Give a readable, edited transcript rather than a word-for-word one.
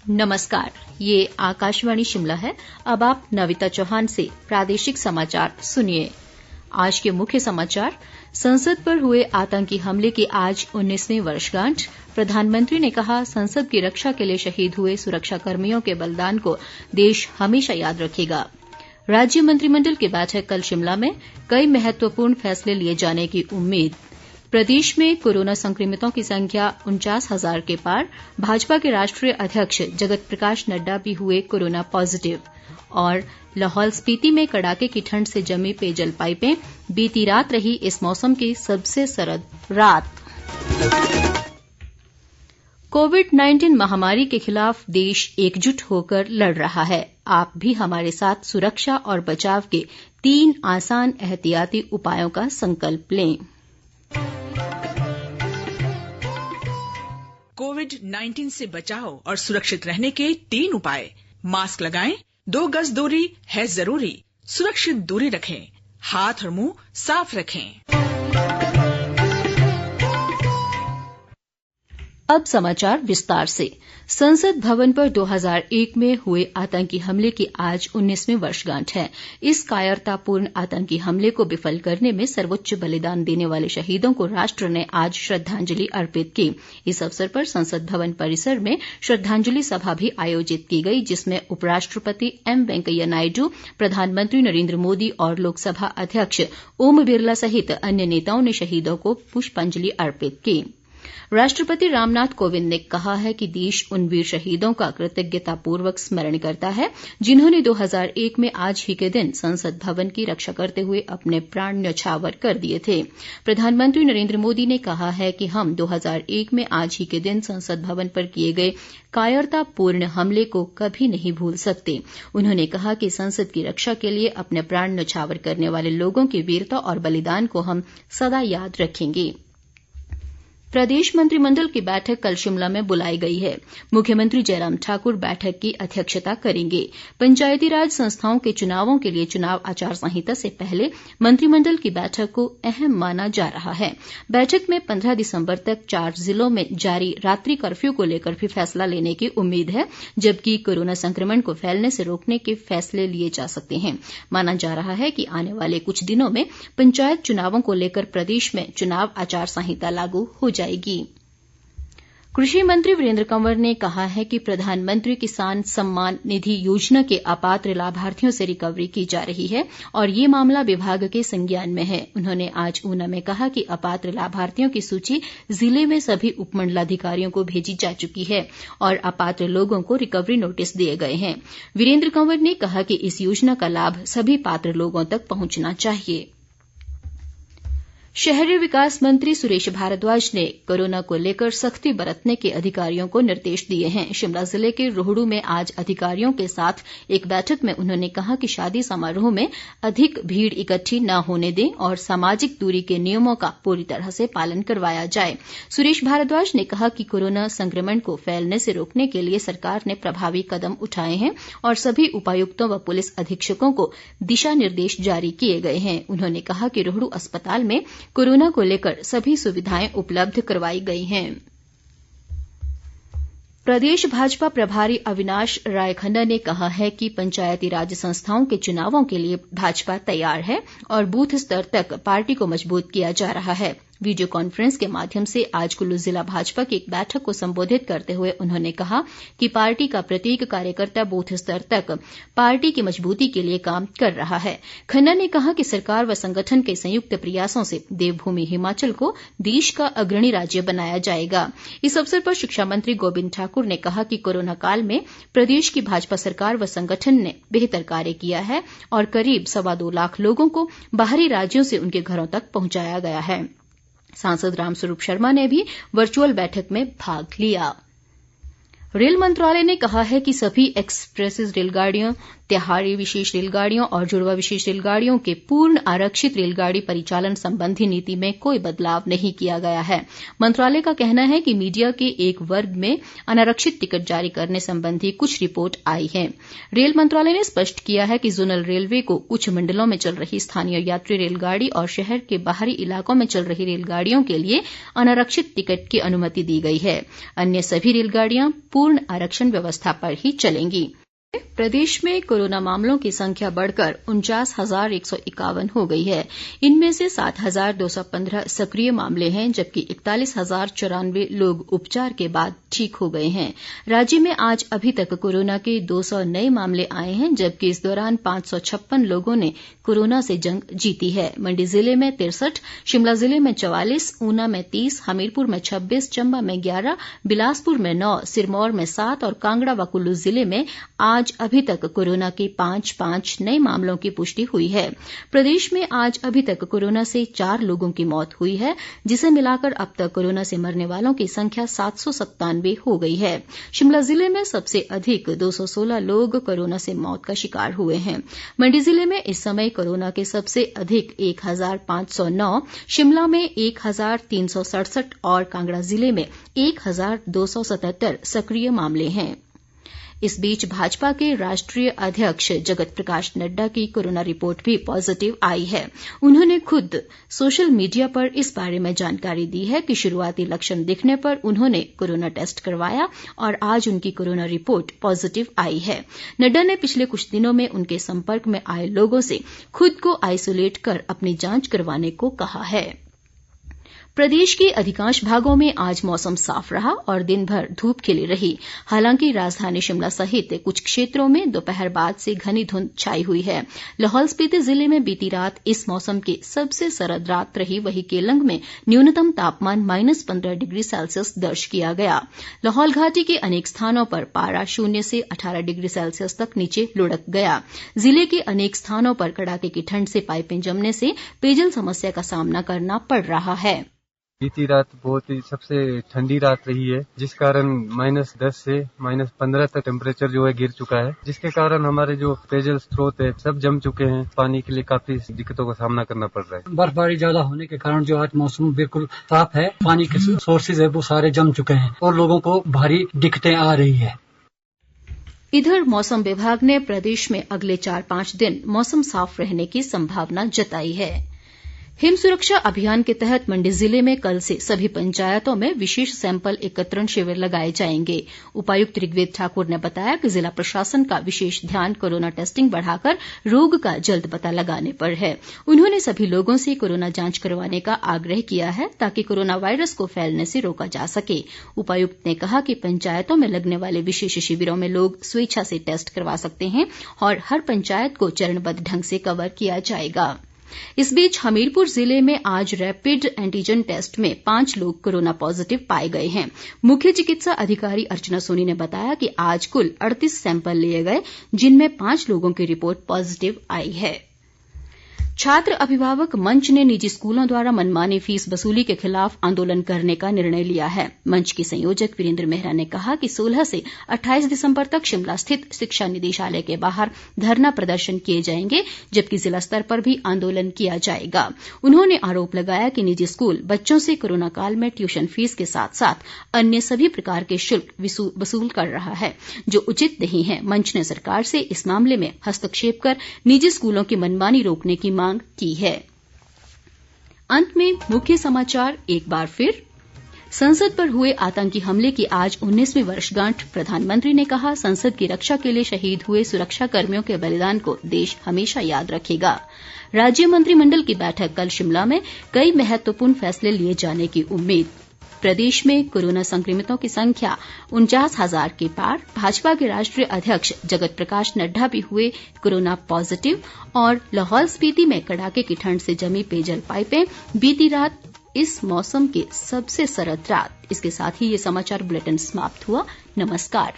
नमस्कार, ये आकाशवाणी शिमला है। अब आप नविता चौहान से प्रादेशिक समाचार सुनिए। आज के मुख्य समाचार। संसद पर हुए आतंकी हमले की आज 19वीं वर्षगांठ। प्रधानमंत्री ने कहा, संसद की रक्षा के लिए शहीद हुए सुरक्षा कर्मियों के बलिदान को देश हमेशा याद रखेगा। राज्य मंत्रिमंडल की बैठक कल शिमला में, कई महत्वपूर्ण फैसले लिए जाने की उम्मीद। प्रदेश में कोरोना संक्रमितों की संख्या 49,000 के पार। भाजपा के राष्ट्रीय अध्यक्ष जगत प्रकाश नड्डा भी हुए कोरोना पॉजिटिव। और लाहौल स्पीति में कड़ाके की ठंड से जमी पेयजल पाइपें। बीती रात रही इस मौसम की सबसे सर्द रात। कोविड-19 महामारी के खिलाफ देश एकजुट होकर लड़ रहा है। आप भी हमारे साथ सुरक्षा और बचाव के 3 आसान एहतियाती उपायों का संकल्प लें। कोविड-19 से बचाव और सुरक्षित रहने के 3 उपाय। मास्क लगाएं, 2 गज दूरी है जरूरी, सुरक्षित दूरी रखें, हाथ और मुंह साफ रखें। अब समाचार विस्तार से। संसद भवन पर 2001 में हुए आतंकी हमले की आज 19वीं वर्षगांठ है। इस कायरतापूर्ण आतंकी हमले को विफल करने में सर्वोच्च बलिदान देने वाले शहीदों को राष्ट्र ने आज श्रद्धांजलि अर्पित की। इस अवसर पर संसद भवन परिसर में श्रद्धांजलि सभा भी आयोजित की गई, जिसमें उपराष्ट्रपति एम वेंकैया नायडू, प्रधानमंत्री नरेंद्र मोदी और लोकसभा अध्यक्ष ओम बिरला सहित अन्य नेताओं ने शहीदों को पुष्पांजलि अर्पित की। राष्ट्रपति रामनाथ कोविंद ने कहा है कि देश उन वीर शहीदों का कृतज्ञतापूर्वक स्मरण करता है, जिन्होंने 2001 में आज ही के दिन संसद भवन की रक्षा करते हुए अपने प्राण न्यौछावर कर दिए थे। प्रधानमंत्री नरेंद्र मोदी ने कहा है कि हम 2001 में आज ही के दिन संसद भवन पर किए गए कायरतापूर्ण हमले को कभी नहीं भूल सकते। उन्होंने कहा कि संसद की रक्षा के लिए अपने प्राण न्यौछावर करने वाले लोगों की वीरता और बलिदान को हम सदा याद रखेंगे। प्रदेश मंत्रिमंडल की बैठक कल शिमला में बुलाई गई है। मुख्यमंत्री जयराम ठाकुर बैठक की अध्यक्षता करेंगे। पंचायती राज संस्थाओं के चुनावों के लिए चुनाव आचार संहिता से पहले मंत्रिमंडल की बैठक को अहम माना जा रहा है। बैठक में 15 दिसंबर तक 4 जिलों में जारी रात्रि कर्फ्यू को लेकर भी फैसला लेने की उम्मीद है, जबकि कोरोना संक्रमण को फैलने से रोकने के फैसले लिए जा सकते हैं। माना जा रहा है कि आने वाले कुछ दिनों में पंचायत चुनावों को लेकर प्रदेश में चुनाव आचार संहिता लागू हो जाएगी। कृषि मंत्री वीरेंद्र कंवर ने कहा है कि प्रधानमंत्री किसान सम्मान निधि योजना के अपात्र लाभार्थियों से रिकवरी की जा रही है और ये मामला विभाग के संज्ञान में है। उन्होंने आज ऊना में कहा कि अपात्र लाभार्थियों की सूची जिले में सभी उपमंडलाधिकारियों को भेजी जा चुकी है और अपात्र लोगों को रिकवरी नोटिस दिए गए हैं। वीरेंद्र कंवर ने कहा कि इस योजना का लाभ सभी पात्र लोगों तक पहुंचना चाहिए। शहरी विकास मंत्री सुरेश भारद्वाज ने कोरोना को लेकर सख्ती बरतने के अधिकारियों को निर्देश दिए हैं। शिमला जिले के रोहडू में आज अधिकारियों के साथ एक बैठक में उन्होंने कहा कि शादी समारोह में अधिक भीड़ इकट्ठी न होने दें और सामाजिक दूरी के नियमों का पूरी तरह से पालन करवाया जाए। सुरेश भारद्वाज ने कहा कि कोरोना संक्रमण को फैलने से रोकने के लिए सरकार ने प्रभावी कदम उठाए हैं और सभी उपायुक्तों व पुलिस अधीक्षकों को दिशा निर्देश जारी किए गए हैं। उन्होंने कहा कि रोहडू अस्पताल में कोरोना को लेकर सभी सुविधाएं उपलब्ध करवाई गई हैं। प्रदेश भाजपा प्रभारी अविनाश राय खन्ना ने कहा है कि पंचायती राज संस्थाओं के चुनावों के लिए भाजपा तैयार है और बूथ स्तर तक पार्टी को मजबूत किया जा रहा है। वीडियो कॉन्फ्रेंस के माध्यम से आज कुल्लू जिला भाजपा की एक बैठक को संबोधित करते हुए उन्होंने कहा कि पार्टी का प्रत्येक कार्यकर्ता बूथ स्तर तक पार्टी की मजबूती के लिए काम कर रहा है। खन्ना ने कहा कि सरकार व संगठन के संयुक्त प्रयासों से देवभूमि हिमाचल को देश का अग्रणी राज्य बनाया जाएगा। इस अवसर पर शिक्षा मंत्री गोबिंद ठाकुर ने कहा कि कोरोना काल में प्रदेश की भाजपा सरकार व संगठन ने बेहतर कार्य किया है और करीब 2.25 लाख लोगों को बाहरी राज्यों से उनके घरों तक पहुंचाया गया है। सांसद रामस्वरूप शर्मा ने भी वर्चुअल बैठक में भाग लिया। रेल मंत्रालय ने कहा है कि सभी एक्सप्रेस रेलगाड़ियों त्योहारी विशेष रेलगाड़ियों और जुड़वा विशेष रेलगाड़ियों के पूर्ण आरक्षित रेलगाड़ी परिचालन संबंधी नीति में कोई बदलाव नहीं किया गया है। मंत्रालय का कहना है कि मीडिया के एक वर्ग में अनारक्षित टिकट जारी करने संबंधी कुछ रिपोर्ट आई है। रेल मंत्रालय ने स्पष्ट किया है कि जोनल रेलवे को कुछ मंडलों में चल रही स्थानीय यात्री रेलगाड़ी और शहर के बाहरी इलाकों में चल रही रेलगाड़ियों के लिए अनारक्षित टिकट की अनुमति दी गई है। अन्य सभी रेलगाड़ियां पूर्ण आरक्षण व्यवस्था पर ही चलेंगी। प्रदेश में कोरोना मामलों की संख्या बढ़कर 49,151 हो गई है। इनमें से 7,215 सक्रिय मामले हैं, जबकि 41,094 लोग उपचार के बाद ठीक हो गए हैं। राज्य में आज अभी तक कोरोना के 200 नए मामले आए हैं, जबकि इस दौरान 556 लोगों ने कोरोना से जंग जीती है। मंडी जिले में 63, शिमला जिले में 44, ऊना में 30, हमीरपुर में 26, चंबा में 11, बिलासपुर में 9, सिरमौर में 7 और कांगड़ा व कुल्लू जिले में आज अभी तक कोरोना के 5 नए मामलों की पुष्टि हुई है। प्रदेश में आज अभी तक कोरोना से 4 लोगों की मौत हुई है, जिसे मिलाकर अब तक कोरोना से मरने वालों की संख्या 797 हो गई है। शिमला जिले में सबसे अधिक 216 लोग कोरोना से मौत का शिकार हुए हैं। मंडी जिले में इस समय कोरोना के सबसे अधिक 1,509, शिमला में 1,367 और कांगड़ा जिले में 1,277 सक्रिय मामले हैं। इस बीच भाजपा के राष्ट्रीय अध्यक्ष जगत प्रकाश नड्डा की कोरोना रिपोर्ट भी पॉजिटिव आई है। उन्होंने खुद सोशल मीडिया पर इस बारे में जानकारी दी है कि शुरुआती लक्षण दिखने पर उन्होंने कोरोना टेस्ट करवाया और आज उनकी कोरोना रिपोर्ट पॉजिटिव आई है। नड्डा ने पिछले कुछ दिनों में उनके संपर्क में आए लोगों से खुद को आइसोलेट कर अपनी जांच करवाने को कहा है। प्रदेश के अधिकांश भागों में आज मौसम साफ रहा और दिन भर धूप खिली रही। हालांकि राजधानी शिमला सहित कुछ क्षेत्रों में दोपहर बाद से घनी धुंध छाई हुई है। लाहौल स्पीति जिले में बीती रात इस मौसम की सबसे सर्द रात रही। वहीं केलंग में न्यूनतम तापमान -15 डिग्री सेल्सियस दर्ज किया गया। लाहौल घाटी के अनेक स्थानों पर पारा 0 से 18 डिग्री सेल्सियस तक नीचे लुढ़क गया। जिले के अनेक स्थानों पर कड़ाके की ठंड से पाइपें जमने से पेयजल समस्या का सामना करना पड़ रहा है। बीती रात बहुत ही सबसे ठंडी रात रही है, जिस कारण -10 से -15 तक टेम्परेचर जो है गिर चुका है, जिसके कारण हमारे जो पेयजल स्रोत है सब जम चुके हैं। पानी के लिए काफी दिक्कतों का सामना करना पड़ रहा है। बर्फबारी ज्यादा होने के कारण जो आज मौसम बिल्कुल साफ है, पानी के सोर्सेज है वो सारे जम चुके हैं और लोगों को भारी दिक्कतें आ रही है। इधर मौसम विभाग ने प्रदेश में अगले 4-5 दिन मौसम साफ रहने की संभावना जताई है। हिम सुरक्षा अभियान के तहत मंडी जिले में कल से सभी पंचायतों में विशेष सैंपल एकत्रण शिविर लगाए जाएंगे। उपायुक्त ऋग्वेद ठाकुर ने बताया कि जिला प्रशासन का विशेष ध्यान कोरोना टेस्टिंग बढ़ाकर रोग का जल्द पता लगाने पर है। उन्होंने सभी लोगों से कोरोना जांच करवाने का आग्रह किया है ताकि कोरोना वायरस को फैलने से रोका जा सके। उपायुक्त ने कहा कि पंचायतों में लगने वाले विशेष शिविरों में लोग स्वेच्छा से टेस्ट करवा सकते हैं और हर पंचायत को चरणबद्ध ढंग से कवर किया जाएगा। इस बीच हमीरपुर जिले में आज रैपिड एंटीजन टेस्ट में 5 लोग कोरोना पॉजिटिव पाए गए हैं। मुख्य चिकित्सा अधिकारी अर्चना सोनी ने बताया कि आज कुल 38 सैंपल लिए गए, जिनमें 5 लोगों की रिपोर्ट पॉजिटिव आई है। छात्र अभिभावक मंच ने निजी स्कूलों द्वारा मनमानी फीस वसूली के खिलाफ आंदोलन करने का निर्णय लिया है। मंच के संयोजक वीरेंद्र मेहरा ने कहा कि 16 से 28 दिसंबर तक शिमला स्थित शिक्षा निदेशालय के बाहर धरना प्रदर्शन किए जाएंगे, जबकि जिला स्तर पर भी आंदोलन किया जाएगा। उन्होंने आरोप लगाया कि निजी स्कूल बच्चों से कोरोना काल में ट्यूशन फीस के साथ साथ अन्य सभी प्रकार के शुल्क वसूल कर रहा है, जो उचित नहीं है। मंच ने सरकार से इस मामले में हस्तक्षेप कर निजी स्कूलों की मनमानी रोकने की मांग की है। अंत में मुख्य समाचार एक बार फिर। संसद पर हुए आतंकी हमले की आज 19वीं वर्षगांठ। प्रधानमंत्री ने कहा, संसद की रक्षा के लिए शहीद हुए सुरक्षा कर्मियों के बलिदान को देश हमेशा याद रखेगा। राज्य मंत्रिमंडल की बैठक कल शिमला में, कई महत्वपूर्ण फैसले लिए जाने की उम्मीद। प्रदेश में कोरोना संक्रमितों की संख्या 49,000 के पार। भाजपा के राष्ट्रीय अध्यक्ष जगत प्रकाश नड्डा भी हुए कोरोना पॉजिटिव। और लाहौल स्पीति में कड़ाके की ठंड से जमी पेयजल पाइपें। बीती रात इस मौसम की सबसे सर्द रात। इसके साथ ही ये समाचार बुलेटिन समाप्त हुआ। नमस्कार।